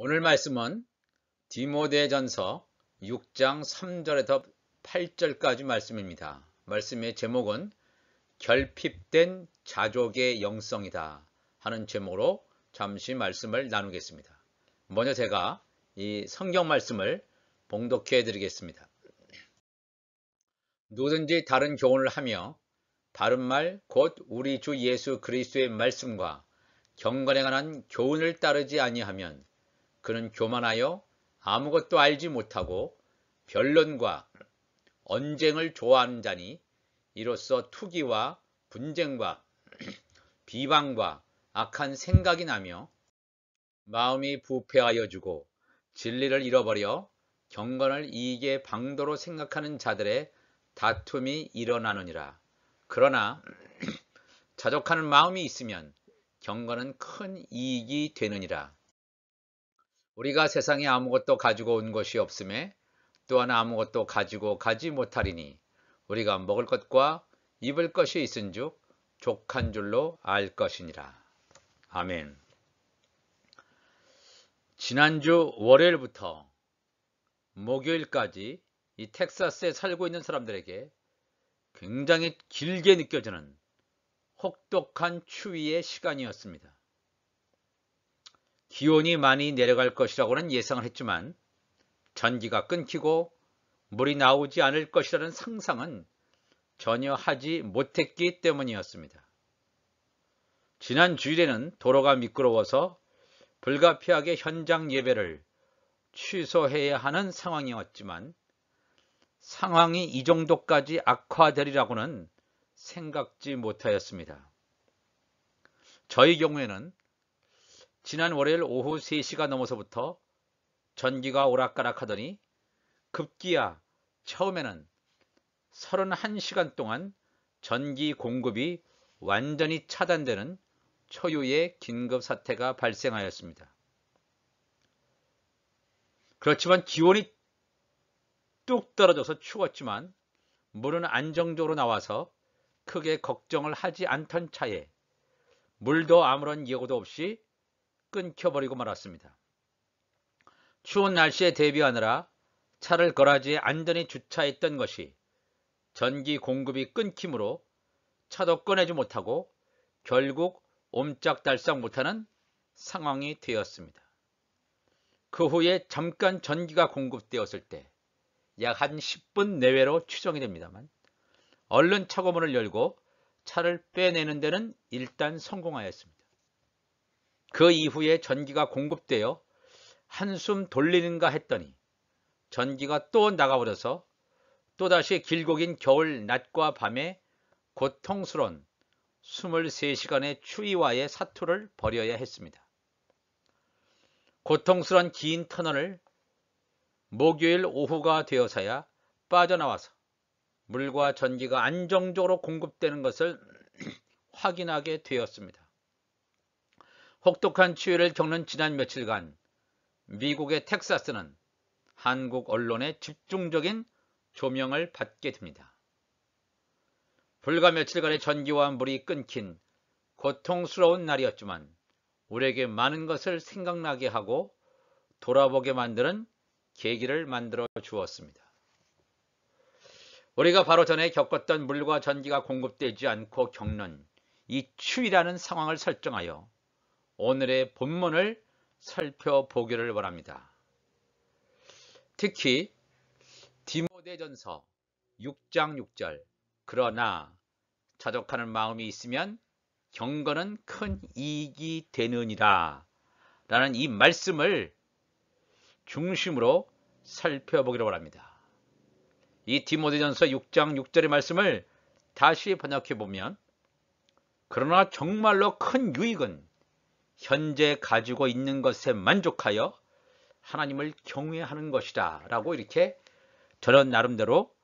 오늘 말씀은 디모데전서 6장 3절에서 8절까지 말씀입니다. 말씀의 제목은 결핍된 자족의 영성이다 하는 제목으로 잠시 말씀을 나누겠습니다. 먼저 제가 이 성경 말씀을 봉독해 드리겠습니다. 누구든지 다른 교훈을 하며 바른 말 곧 우리 주 예수 그리스도의 말씀과 경건에 관한 교훈을 따르지 아니하면 그는 교만하여 아무것도 알지 못하고 변론과 언쟁을 좋아하는 자니 이로써 투기와 분쟁과 비방과 악한 생각이 나며 마음이 부패하여 주고 진리를 잃어버려 경건을 이익의 방도로 생각하는 자들의 다툼이 일어나느니라. 그러나 자족하는 마음이 있으면 경건은 큰 이익이 되느니라. 우리가 세상에 아무것도 가지고 온 것이 없음에 또한 아무것도 가지고 가지 못하리니 우리가 먹을 것과 입을 것이 있은즉 족한 줄로 알 것이니라. 아멘. 지난주 월요일부터 목요일까지 이 텍사스에 살고 있는 사람들에게 굉장히 길게 느껴지는 혹독한 추위의 시간이었습니다. 기온이 많이 내려갈 것이라고는 예상을 했지만 전기가 끊기고 물이 나오지 않을 것이라는 상상은 전혀 하지 못했기 때문이었습니다. 지난 주일에는 도로가 미끄러워서 불가피하게 현장 예배를 취소해야 하는 상황이었지만 상황이 이 정도까지 악화되리라고는 생각지 못하였습니다. 저희 경우에는 지난 월요일 오후 3시가 넘어서부터 전기가 오락가락하더니 급기야 처음에는 31시간 동안 전기 공급이 완전히 차단되는 초유의 긴급 사태가 발생하였습니다. 그렇지만 기온이 뚝 떨어져서 추웠지만 물은 안정적으로 나와서 크게 걱정을 하지 않던 차에 물도 아무런 예고도 없이 끊겨버리고 말았습니다. 추운 날씨에 대비하느라 차를 거라지에 안전히 주차했던 것이 전기 공급이 끊김으로 차도 꺼내지 못하고 결국 옴짝달싹 못하는 상황이 되었습니다. 그 후에 잠깐 전기가 공급되었을 때 약 한 10분 내외로 추정이 됩니다만 얼른 차고문을 열고 차를 빼내는 데는 일단 성공하였습니다. 그 이후에 전기가 공급되어 한숨 돌리는가 했더니 전기가 또 나가버려서 또다시 길고 긴 겨울 낮과 밤에 고통스러운 23시간의 추위와의 사투를 벌여야 했습니다. 고통스러운 긴 터널을 목요일 오후가 되어서야 빠져나와서 물과 전기가 안정적으로 공급되는 것을 확인하게 되었습니다. 혹독한 추위를 겪는 지난 며칠간 미국의 텍사스는 한국 언론의 집중적인 조명을 받게 됩니다. 불과 며칠간의 전기와 물이 끊긴 고통스러운 날이었지만 우리에게 많은 것을 생각나게 하고 돌아보게 만드는 계기를 만들어 주었습니다. 우리가 바로 전에 겪었던 물과 전기가 공급되지 않고 겪는 이 추위라는 상황을 설정하여 오늘의 본문을 살펴보기를 원합니다. 특히 디모데전서 6장 6절 그러나 자족하는 마음이 있으면 경건은 큰 이익이 되느니라 라는 이 말씀을 중심으로 살펴보기를 원합니다. 이 디모데전서 6장 6절의 말씀을 다시 번역해 보면 그러나 정말로 큰 유익은 현재 가지고 있는 것에 만족하여 하나님을 경외하는 것이다 라고 이렇게 저는 나름대로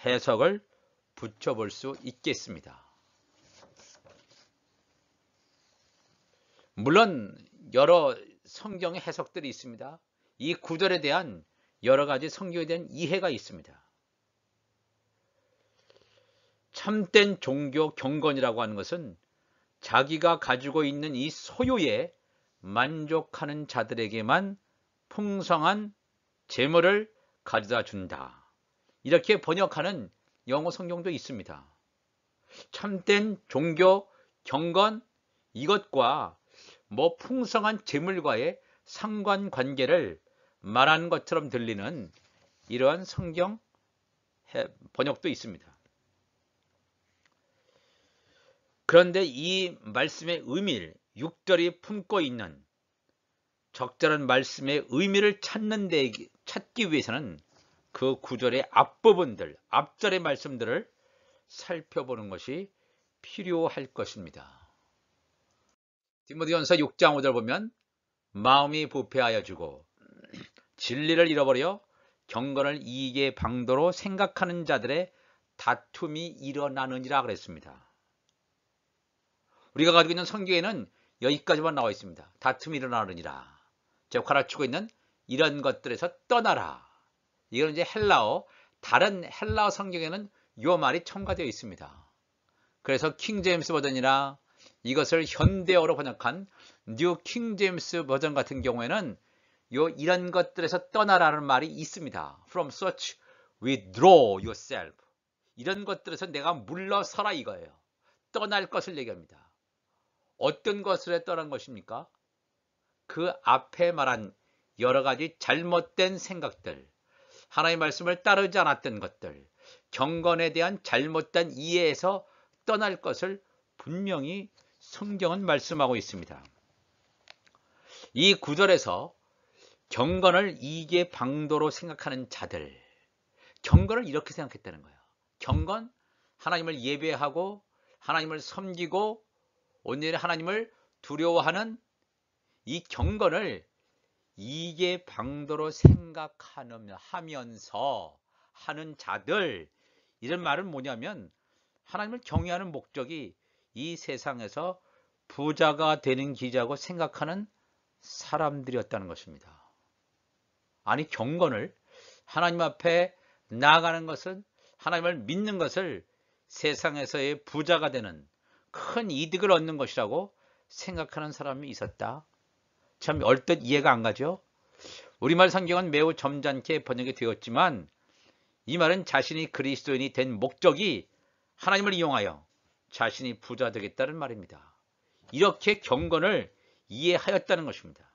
해석을 붙여볼 수 있겠습니다. 물론 여러 성경의 해석들이 있습니다. 이 구절에 대한 여러 가지 성경에 대한 이해가 있습니다. 참된 종교 경건이라고 하는 것은 자기가 가지고 있는 이 소유에 만족하는 자들에게만 풍성한 재물을 가져다 준다. 이렇게 번역하는 영어 성경도 있습니다. 참된 종교 경건 이것과 풍성한 재물과의 상관관계를 말하는 것처럼 들리는 이러한 성경 번역도 있습니다. 그런데 이 말씀의 의미를 6절이 품고 있는 적절한 말씀의 의미를 찾기 위해서는 그 9절의 앞부분들, 앞절의 말씀들을 살펴보는 것이 필요할 것입니다. 디모데전서 6장 5절 보면 마음이 부패하여 지고 진리를 잃어버려 경건을 이익의 방도로 생각하는 자들의 다툼이 일어나느니라 그랬습니다. 우리가 가지고 있는 성경에는 여기까지만 나와 있습니다. 다툼이 일어나느니라. 즉 가르치고 있는 이런 것들에서 떠나라. 이건 이제 다른 헬라어 성경에는 이 말이 첨가되어 있습니다. 그래서 킹제임스 버전이나 이것을 현대어로 번역한 뉴 킹제임스 버전 같은 경우에는 이런 것들에서 떠나라는 말이 있습니다. From such withdraw yourself. 이런 것들에서 내가 물러서라 이거예요. 떠날 것을 얘기합니다. 어떤 것을 떠난 것입니까? 그 앞에 말한 여러 가지 잘못된 생각들, 하나님의 말씀을 따르지 않았던 것들, 경건에 대한 잘못된 이해에서 떠날 것을 분명히 성경은 말씀하고 있습니다. 이 구절에서 경건을 이익의 방도로 생각하는 자들, 경건을 이렇게 생각했다는 거예요. 경건, 하나님을 예배하고 하나님을 섬기고 온전히 하나님을 두려워하는 이 경건을 이익의 방도로 생각하면서 하는 자들, 이런 말은 뭐냐면 하나님을 경외하는 목적이 이 세상에서 부자가 되는 기자고 생각하는 사람들이었다는 것입니다. 아니 경건을 하나님 앞에 나아가는 것은 하나님을 믿는 것을 세상에서의 부자가 되는 큰 이득을 얻는 것이라고 생각하는 사람이 있었다. 참 얼뜻 이해가 안 가죠? 우리말 성경은 매우 점잖게 번역이 되었지만 이 말은 자신이 그리스도인이 된 목적이 하나님을 이용하여 자신이 부자 되겠다는 말입니다. 이렇게 경건을 이해하였다는 것입니다.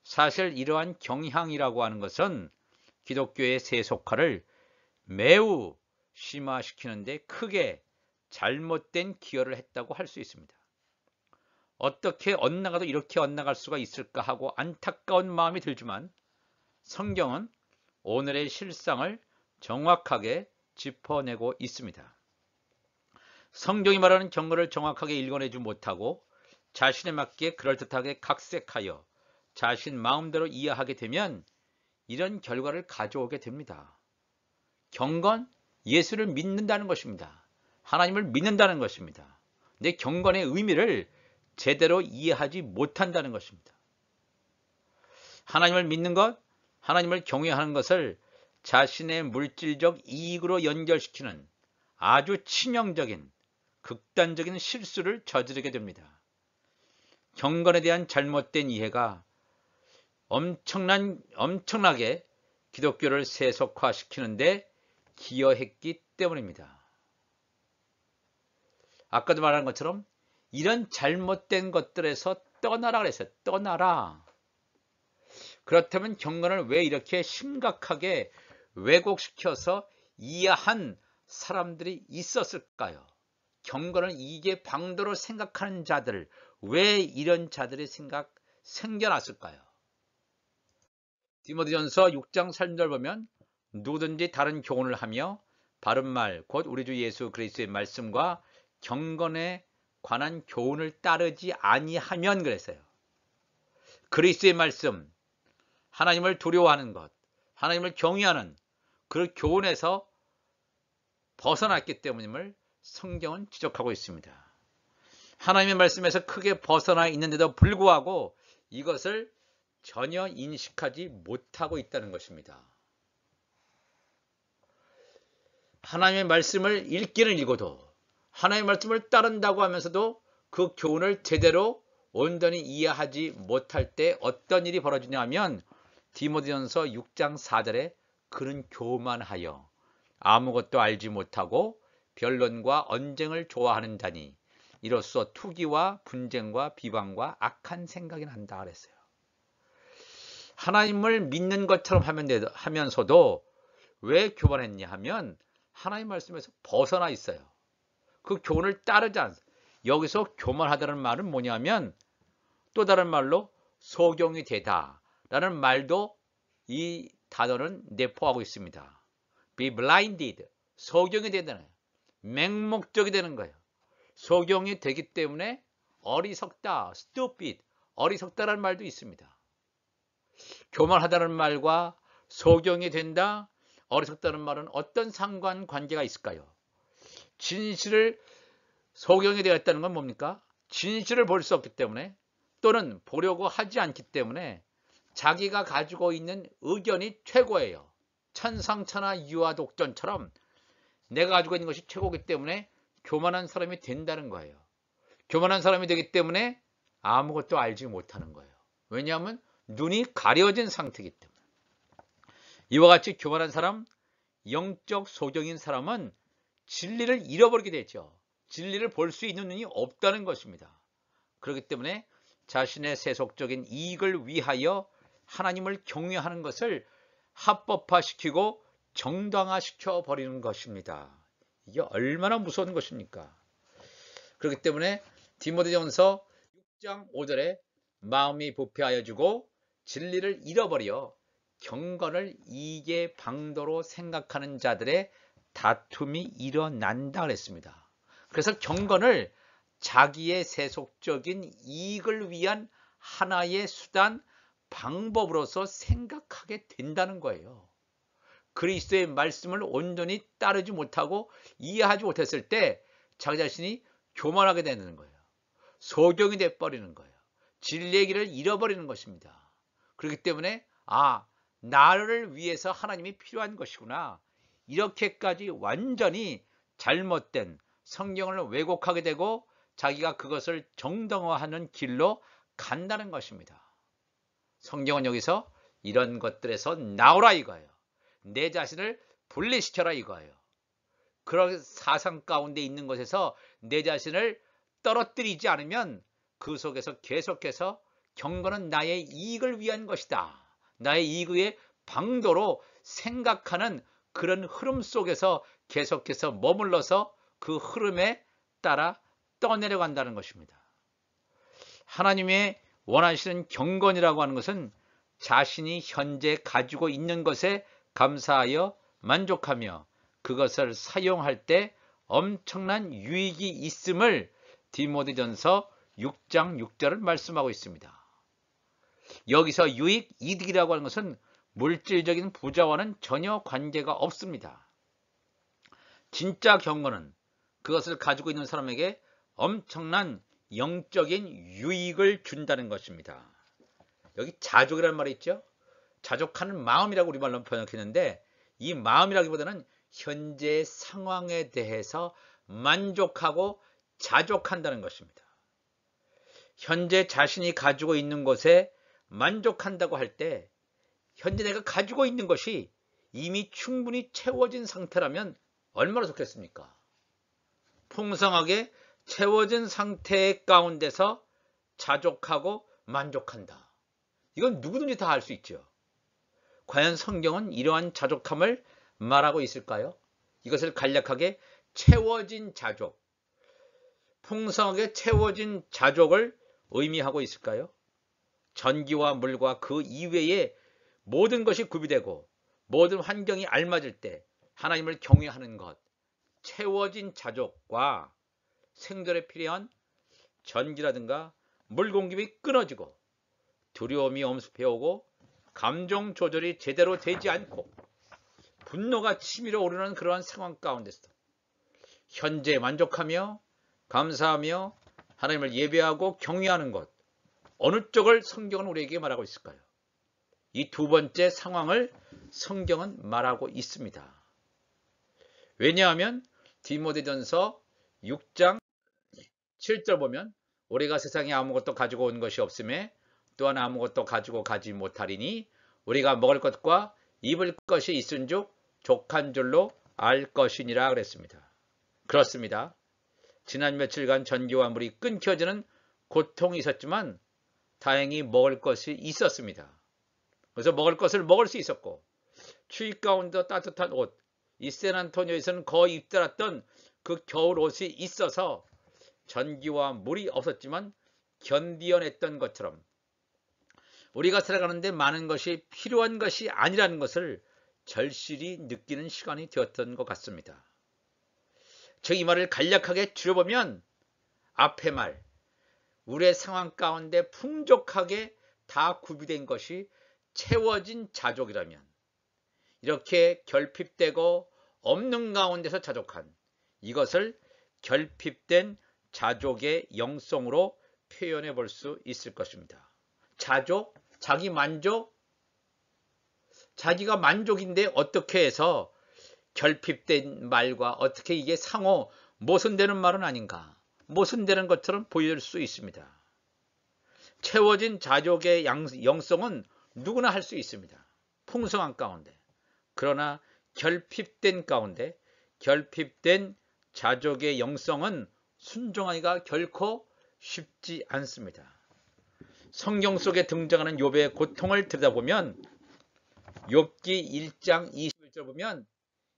사실 이러한 경향이라고 하는 것은 기독교의 세속화를 매우 심화시키는데 크게 잘못된 기여를 했다고 할 수 있습니다. 어떻게 엇나가도 이렇게 엇나갈 수가 있을까 하고 안타까운 마음이 들지만 성경은 오늘의 실상을 정확하게 짚어내고 있습니다. 성경이 말하는 경건을 정확하게 읽어내지 못하고 자신에 맞게 그럴듯하게 각색하여 자신 마음대로 이해하게 되면 이런 결과를 가져오게 됩니다. 경건, 예수를 믿는다는 것입니다. 하나님을 믿는다는 것입니다. 내 경건의 의미를 제대로 이해하지 못한다는 것입니다. 하나님을 믿는 것, 하나님을 경외하는 것을 자신의 물질적 이익으로 연결시키는 아주 치명적인 극단적인 실수를 저지르게 됩니다. 경건에 대한 잘못된 이해가 엄청나게 기독교를 세속화시키는데 기여했기 때문입니다. 아까도 말한 것처럼 이런 잘못된 것들에서 떠나라 그랬어요. 떠나라. 그렇다면 경건을 왜 이렇게 심각하게 왜곡시켜서 이해한 사람들이 있었을까요? 경건을 이익의 방도로 생각하는 자들, 왜 이런 자들의 생각 생겨났을까요? 디모데전서 6장 3절 보면 누구든지 다른 교훈을 하며 바른 말, 곧 우리 주 예수 그리스도의 말씀과 경건에 관한 교훈을 따르지 아니하면 그랬어요. 그리스도의 말씀, 하나님을 두려워하는 것, 하나님을 경외하는 그 교훈에서 벗어났기 때문임을 성경은 지적하고 있습니다. 하나님의 말씀에서 크게 벗어나 있는데도 불구하고 이것을 전혀 인식하지 못하고 있다는 것입니다. 하나님의 말씀을 읽기는 읽어도 하나님의 말씀을 따른다고 하면서도 그 교훈을 제대로 온전히 이해하지 못할 때 어떤 일이 벌어지냐 하면 디모데전서 6장 4절에 그는 교만하여 아무것도 알지 못하고 변론과 언쟁을 좋아하는 자니 이로써 투기와 분쟁과 비방과 악한 생각이 난다 그랬어요. 하나님을 믿는 것처럼 하면서도 왜 교만했냐 하면 하나님 말씀에서 벗어나 있어요. 그 교훈을 따르지 않아요. 여기서 교만하다는 말은 뭐냐면 또 다른 말로 소경이 되다 라는 말도 이 단어는 내포하고 있습니다. be blinded, 소경이 되는 거예요. 맹목적이 되는 거예요. 소경이 되기 때문에 어리석다, stupid, 어리석다라는 말도 있습니다. 교만하다는 말과 소경이 된다, 어리석다는 말은 어떤 상관관계가 있을까요? 진실을 소경이 되었다는 건 뭡니까? 진실을 볼 수 없기 때문에 또는 보려고 하지 않기 때문에 자기가 가지고 있는 의견이 최고예요. 천상천하 유아독전처럼 내가 가지고 있는 것이 최고이기 때문에 교만한 사람이 된다는 거예요. 교만한 사람이 되기 때문에 아무것도 알지 못하는 거예요. 왜냐하면 눈이 가려진 상태이기 때문에. 이와 같이 교만한 사람, 영적 소경인 사람은 진리를 잃어버리게 되죠. 진리를 볼 수 있는 눈이 없다는 것입니다. 그렇기 때문에 자신의 세속적인 이익을 위하여 하나님을 경외하는 것을 합법화시키고 정당화시켜 버리는 것입니다. 이게 얼마나 무서운 것입니까? 그렇기 때문에 디모데전서 6장 5절에 마음이 부패하여 주고 진리를 잃어버려 경건을 이익의 방도로 생각하는 자들의 다툼이 일어난다 그랬습니다. 그래서 경건을 자기의 세속적인 이익을 위한 하나의 수단, 방법으로서 생각하게 된다는 거예요. 그리스도의 말씀을 온전히 따르지 못하고 이해하지 못했을 때 자기 자신이 교만하게 되는 거예요. 소경이 돼버리는 거예요. 진리의 길을 잃어버리는 것입니다. 그렇기 때문에 나를 위해서 하나님이 필요한 것이구나. 이렇게까지 완전히 잘못된 성경을 왜곡하게 되고 자기가 그것을 정당화하는 길로 간다는 것입니다. 성경은 여기서 이런 것들에서 나오라 이거예요. 내 자신을 분리시켜라 이거예요. 그런 사상 가운데 있는 것에서 내 자신을 떨어뜨리지 않으면 그 속에서 계속해서 경건은 나의 이익을 위한 것이다. 나의 이익의 방도로 생각하는 그런 흐름 속에서 계속해서 머물러서 그 흐름에 따라 떠내려간다는 것입니다. 하나님의 원하시는 경건이라고 하는 것은 자신이 현재 가지고 있는 것에 감사하여 만족하며 그것을 사용할 때 엄청난 유익이 있음을 디모데전서 6장 6절을 말씀하고 있습니다. 여기서 유익, 이득이라고 하는 것은 물질적인 부자와는 전혀 관계가 없습니다. 진짜 경건은 그것을 가지고 있는 사람에게 엄청난 영적인 유익을 준다는 것입니다. 여기 자족이라는 말이 있죠. 자족하는 마음이라고 우리말로 번역했는데 이 마음이라기보다는 현재 상황에 대해서 만족하고 자족한다는 것입니다. 현재 자신이 가지고 있는 것에 만족한다고 할 때 현재 내가 가지고 있는 것이 이미 충분히 채워진 상태라면 얼마나 좋겠습니까? 풍성하게 채워진 상태 가운데서 자족하고 만족한다. 이건 누구든지 다 할 수 있죠. 과연 성경은 이러한 자족함을 말하고 있을까요? 이것을 간략하게 채워진 자족, 풍성하게 채워진 자족을 의미하고 있을까요? 전기와 물과 그 이외에 모든 것이 구비되고 모든 환경이 알맞을 때 하나님을 경외하는 것, 채워진 자족과 생존에 필요한 전기라든가 물 공급이 끊어지고 두려움이 엄습해오고 감정 조절이 제대로 되지 않고 분노가 치밀어 오르는 그러한 상황 가운데서 현재 만족하며 감사하며 하나님을 예배하고 경외하는 것, 어느 쪽을 성경은 우리에게 말하고 있을까요? 이 두 번째 상황을 성경은 말하고 있습니다. 왜냐하면 디모데전서 6장 7절 보면 우리가 세상에 아무것도 가지고 온 것이 없음에 또한 아무것도 가지고 가지 못하리니 우리가 먹을 것과 입을 것이 있은즉 족한 줄로 알 것이니라 그랬습니다. 그렇습니다. 지난 며칠간 전기와 물이 끊겨지는 고통이 있었지만 다행히 먹을 것이 있었습니다. 그래서 먹을 것을 먹을 수 있었고, 추위 가운데 따뜻한 옷, 이 샌안토니오에서는 거의 입달았던 그 겨울 옷이 있어서 전기와 물이 없었지만 견디어냈던 것처럼 우리가 살아가는데 많은 것이 필요한 것이 아니라는 것을 절실히 느끼는 시간이 되었던 것 같습니다. 즉 이 말을 간략하게 줄여보면 앞의 말, 우리의 상황 가운데 풍족하게 다 구비된 것이 채워진 자족이라면, 이렇게 결핍되고 없는 가운데서 자족한 이것을 결핍된 자족의 영성으로 표현해 볼 수 있을 것입니다. 자족, 자기 만족, 자기가 만족인데 어떻게 해서 결핍된 말과 어떻게 이게 상호 모순되는 말은 아닌가, 모순되는 것처럼 보일 수 있습니다. 채워진 자족의 영성은 누구나 할 수 있습니다. 풍성한 가운데. 그러나 결핍된 가운데, 결핍된 자족의 영성은 순종하기가 결코 쉽지 않습니다. 성경 속에 등장하는 욥의 고통을 들여다보면 욥기 1장 21절 보면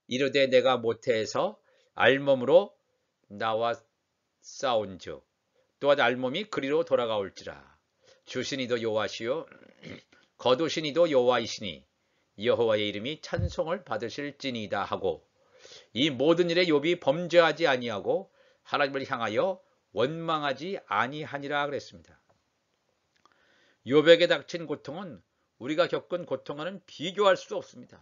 이르되 내가 모태에서 알몸으로 나와 싸운즉 또한 알몸이 그리로 돌아가올지라. 주시니도 여호와시요 거두시니도 여호와이시니 여호와의 이름이 찬송을 받으실지니이다 하고, 이 모든 일에 욥이 범죄하지 아니하고 하나님을 향하여 원망하지 아니하니라 그랬습니다. 욥에게 닥친 고통은 우리가 겪은 고통과는 비교할 수 없습니다.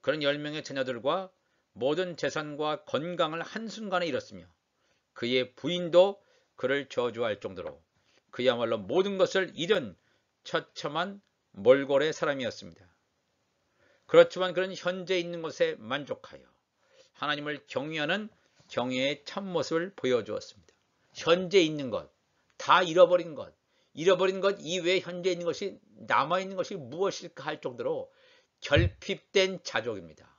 그런 10명의 자녀들과 모든 재산과 건강을 한순간에 잃었으며 그의 부인도 그를 저주할 정도로 그야말로 모든 것을 잃은 처참한 몰골의 사람이었습니다. 그렇지만 그는 현재 있는 것에 만족하여 하나님을 경외하는 경외의 참모습을 보여주었습니다. 현재 있는 것, 다 잃어버린 것 이외에 현재 있는 것이 남아있는 것이 무엇일까 할 정도로 결핍된 자족입니다.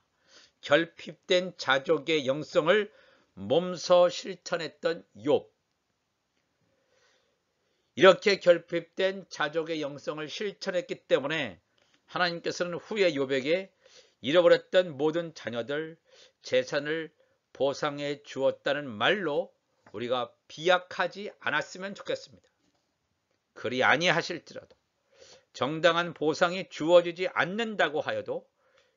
결핍된 자족의 영성을 몸소 실천했던 욥. 이렇게 결핍된 자족의 영성을 실천했기 때문에 하나님께서는 후에 욥에게 잃어버렸던 모든 자녀들, 재산을 보상해 주었다는 말로 우리가 비약하지 않았으면 좋겠습니다. 그리 아니하실지라도 정당한 보상이 주어지지 않는다고 하여도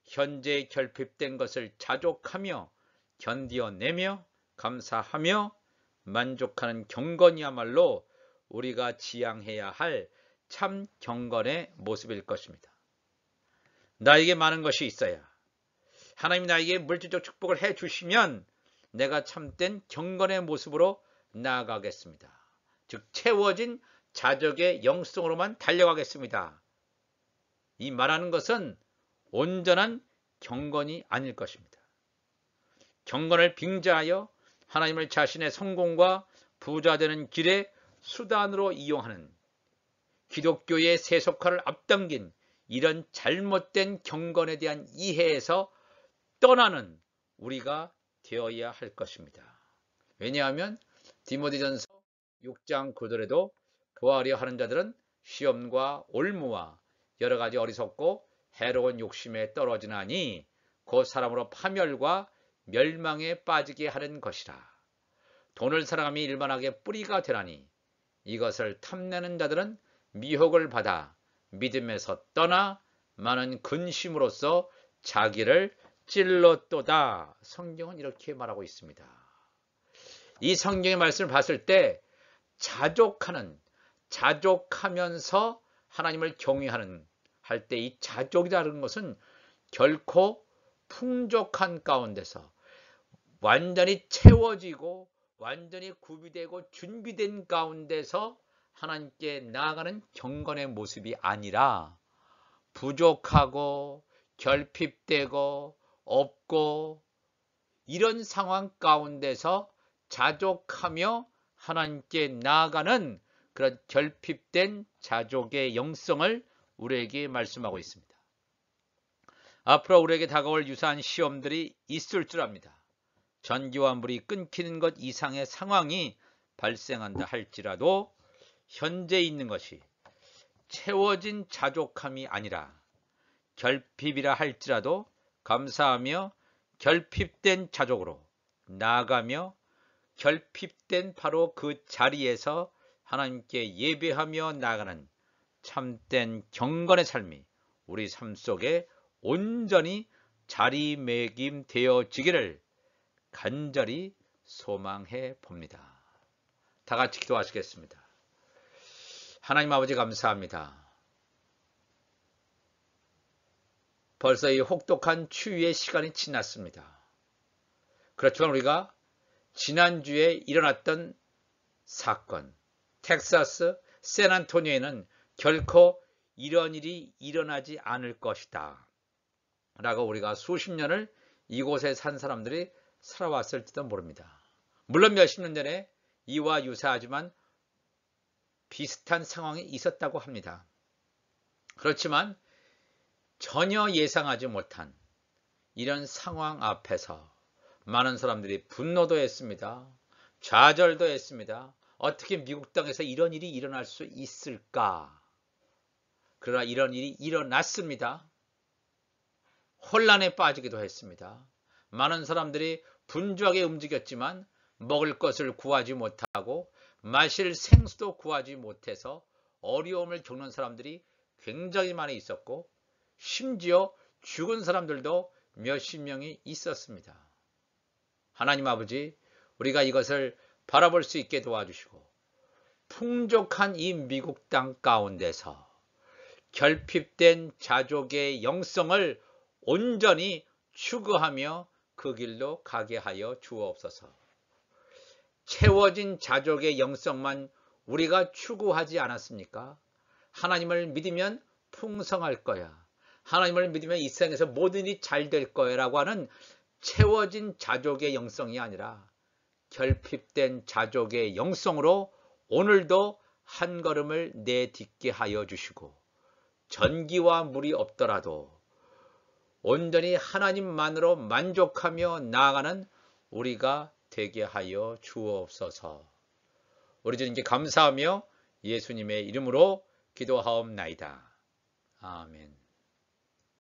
현재 결핍된 것을 자족하며 견디어내며 감사하며 만족하는 경건이야말로 우리가 지향해야 할 참 경건의 모습일 것입니다. 나에게 많은 것이 있어야, 하나님이 나에게 물질적 축복을 해주시면 내가 참된 경건의 모습으로 나아가겠습니다. 즉 채워진 자족의 영성으로만 달려가겠습니다. 이 말하는 것은 온전한 경건이 아닐 것입니다. 경건을 빙자하여 하나님을 자신의 성공과 부자 되는 길의 수단으로 이용하는 기독교의 세속화를 앞당긴 이런 잘못된 경건에 대한 이해에서 떠나는 우리가 되어야 할 것입니다. 왜냐하면 디모데전서 6장 9절에도 보아하려 하는 자들은 시험과 올무와 여러 가지 어리석고 해로운 욕심에 떨어지나니 그 사람으로 파멸과 멸망에 빠지게 하는 것이라. 돈을 사랑함이 일반하게 뿌리가 되나니 이것을 탐내는 자들은 미혹을 받아 믿음에서 떠나 많은 근심으로써 자기를 찔렀도다. 성경은 이렇게 말하고 있습니다. 이 성경의 말씀을 봤을 때 자족하면서 하나님을 경외하는 할 때 이 자족이라는 것은 결코 풍족한 가운데서 완전히 채워지고 완전히 구비되고 준비된 가운데서 하나님께 나아가는 경건의 모습이 아니라 부족하고 결핍되고 없고 이런 상황 가운데서 자족하며 하나님께 나아가는 그런 결핍된 자족의 영성을 우리에게 말씀하고 있습니다. 앞으로 우리에게 다가올 유사한 시험들이 있을 줄 압니다. 전기와 물이 끊기는 것 이상의 상황이 발생한다 할지라도 현재 있는 것이 채워진 자족함이 아니라 결핍이라 할지라도 감사하며 결핍된 자족으로 나아가며 결핍된 바로 그 자리에서 하나님께 예배하며 나아가는 참된 경건의 삶이 우리 삶 속에 온전히 자리매김되어지기를 간절히 소망해 봅니다. 다 같이 기도하시겠습니다. 하나님 아버지 감사합니다. 벌써 이 혹독한 추위의 시간이 지났습니다. 그렇지만 우리가 지난주에 일어났던 사건, 텍사스 샌안토니오에는 결코 이런 일이 일어나지 않을 것이다 라고 우리가 수십 년을 이곳에 산 사람들이 살아왔을지도 모릅니다. 물론 몇십 년 전에 이와 유사하지만 비슷한 상황이 있었다고 합니다. 그렇지만 전혀 예상하지 못한 이런 상황 앞에서 많은 사람들이 분노도 했습니다. 좌절도 했습니다. 어떻게 미국 땅에서 이런 일이 일어날 수 있을까? 그러나 이런 일이 일어났습니다. 혼란에 빠지기도 했습니다. 많은 사람들이 분주하게 움직였지만 먹을 것을 구하지 못하고 마실 생수도 구하지 못해서 어려움을 겪는 사람들이 굉장히 많이 있었고 심지어 죽은 사람들도 몇십 명이 있었습니다. 하나님 아버지, 우리가 이것을 바라볼 수 있게 도와주시고 풍족한 이 미국 땅 가운데서 결핍된 자족의 영성을 온전히 추구하며 그 길로 가게 하여 주옵소서. 채워진 자족의 영성만 우리가 추구하지 않았습니까? 하나님을 믿으면 풍성할 거야. 하나님을 믿으면 이 세상에서 모든 일이 잘 될 거야 라고 하는 채워진 자족의 영성이 아니라 결핍된 자족의 영성으로 오늘도 한 걸음을 내딛게 하여 주시고 전기와 물이 없더라도 온전히 하나님만으로 만족하며 나아가는 우리가 되게 하여 주옵소서. 우리 주님께 감사하며 예수님의 이름으로 기도하옵나이다. 아멘.